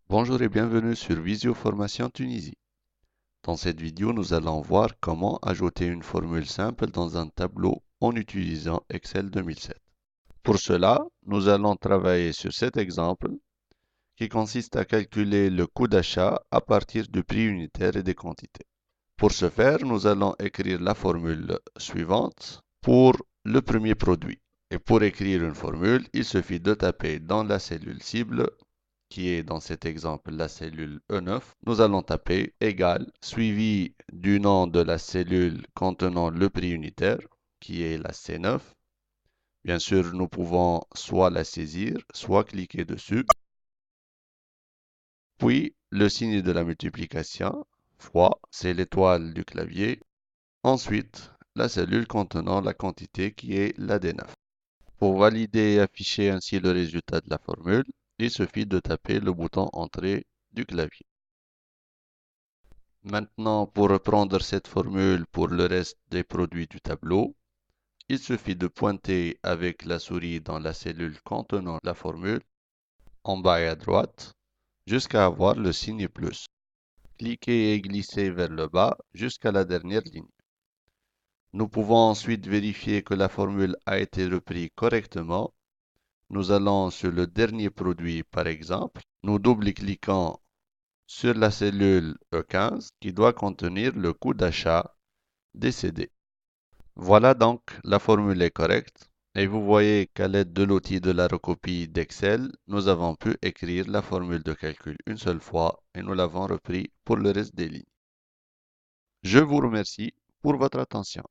Bonjour et bienvenue sur Visio Formation Tunisie. Dans cette vidéo, nous allons voir comment ajouter une formule simple dans un tableau en utilisant Excel 2007. Pour cela, nous allons travailler sur cet exemple qui consiste à calculer le coût d'achat à partir du prix unitaire et des quantités. Pour ce faire, nous allons écrire la formule suivante pour le premier produit. Et pour écrire une formule, il suffit de taper dans la cellule cible qui est dans cet exemple la cellule E9, nous allons taper égal suivi du nom de la cellule contenant le prix unitaire, qui est la C9. Bien sûr, nous pouvons soit la saisir, soit cliquer dessus. Puis, le signe de la multiplication, fois, c'est l'étoile du clavier. Ensuite, la cellule contenant la quantité qui est la D9. Pour valider et afficher ainsi le résultat de la formule, il suffit de taper le bouton Entrée du clavier. Maintenant, pour reprendre cette formule pour le reste des produits du tableau, il suffit de pointer avec la souris dans la cellule contenant la formule, en bas et à droite, jusqu'à avoir le signe plus. Cliquez et glissez vers le bas jusqu'à la dernière ligne. Nous pouvons ensuite vérifier que la formule a été reprise correctement. Nous allons sur le dernier produit par exemple. Nous double-cliquons sur la cellule E15 qui doit contenir le coût d'achat décédé. Voilà donc, la formule est correcte et vous voyez qu'à l'aide de l'outil de la recopie d'Excel, nous avons pu écrire la formule de calcul une seule fois et nous l'avons repris pour le reste des lignes. Je vous remercie pour votre attention.